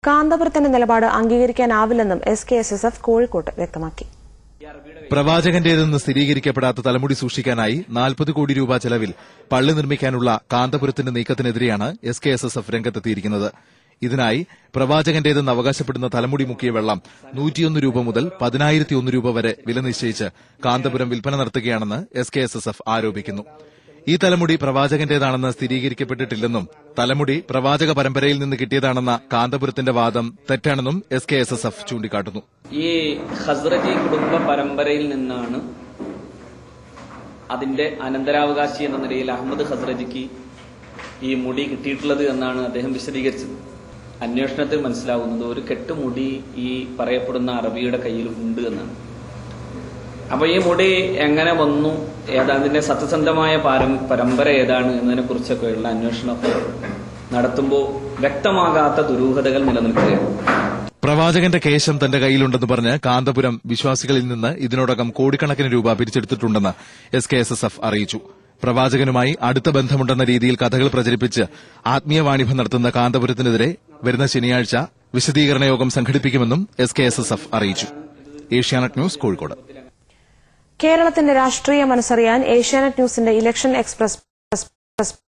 കാന്തപുരത്തിന്റെ നിലപാട് അംഗീകരിക്കാനാവില്ലെന്നും SKSSF കോഴിക്കോട്ട് വ്യക്തമാക്കി. പ്രവാചകന്റേതെന്ന് സ്ഥിരീകരിക്കപ്പെടാത്ത തലമുടി സൂക്ഷിക്കാനായി 40 കോടി രൂപ ചെലവിൽ പള്ളി നിർമ്മിക്കാനുള്ള കാന്തപുരത്തിന്റെ നീക്കത്തിനെതിരെയാണ് SKSSF രംഗത്തെത്തിയിരിക്കുന്നത്. ഇതിനായി പ്രവാചകന്റേതെന്ന് അവകാശപ്പെടുന്ന തലമുടി മുക്കിയ വെള്ളം 101 രൂപ മുതൽ 10,001 രൂപ വരെ വില നിശ്ചയിച്ച് കാന്തപുരം വിൽപ്പന നടത്തുകയാണെന്ന് SKSSF ആരോപിക്കുന്നു. ഈ തലമുടി പ്രവാചകന്റേതാണെന്ന് സ്ഥിരീകരിക്കപ്പെട്ടിട്ടില്ലെന്നും തലമുടി പ്രവാചക പരമ്പരയിൽ നിന്ന് കിട്ടിയതാണെന്ന കാന്തപുരത്തിന്റെ വാദം തെറ്റാണെന്നും SKSSF ചൂണ്ടിക്കാട്ടുന്നു. ഈ ഖസ്റജി കുടുംബ പരമ്പരയിൽ നിന്നാണ് അതിന്റെ അനന്തരാവകാശി എന്ന നിലയിൽ അഹമ്മദ് ഖസ്റജിക്ക് ഈ മുടി കിട്ടിയിട്ടുള്ളത് എന്നാണ് അദ്ദേഹം വിശദീകരിച്ചത്. അന്വേഷണത്തിൽ മനസ്സിലാവുന്നത് ഒരു കെട്ടുമുടി ഈ പറയപ്പെടുന്ന അറബിയുടെ കയ്യിൽ ഉണ്ട് എന്നാണ്. അപ്പൊ ഈ മുടി എങ്ങനെ വന്നു, അതിന്റെ സത്യസന്ധമായ പരമ്പര ഏതാണ് എന്നതിനെ കുറിച്ചൊക്കെയുള്ള അന്വേഷണം നടത്തുമ്പോൾ വ്യക്തമാകാത്ത ദുരൂഹതകൾ നിലനിൽക്കുകയാണ്. പ്രവാചകന്റെ കേശം തന്റെ കയ്യിലുണ്ടെന്ന് പറഞ്ഞ് കാന്തപുരം വിശ്വാസികളിൽ നിന്ന് ഇതിനോടകം കോടിക്കണക്കിന് രൂപ പിരിച്ചെടുത്തിട്ടുണ്ടെന്ന് SKSSF അറിയിച്ചു. പ്രവാചകനുമായി അടുത്ത ബന്ധമുണ്ടെന്ന രീതിയിൽ കഥകൾ പ്രചരിപ്പിച്ച് ആത്മീയ വാണിഭം നടത്തുന്ന കാന്തപുരത്തിനെതിരെ വരുന്ന ശനിയാഴ്ച വിശദീകരണ യോഗം സംഘടിപ്പിക്കുമെന്നും SKSSF അറിയിച്ചു. ഏഷ്യാനെറ്റ് ന്യൂസ്, കോഴിക്കോട്. കേരളത്തിന്റെ രാഷ്ട്രീയ മനസ്സറിയാൻ ഏഷ്യാനെറ്റ് ന്യൂസിന്റെ ഇലക്ഷൻ എക്സ്പ്രസ്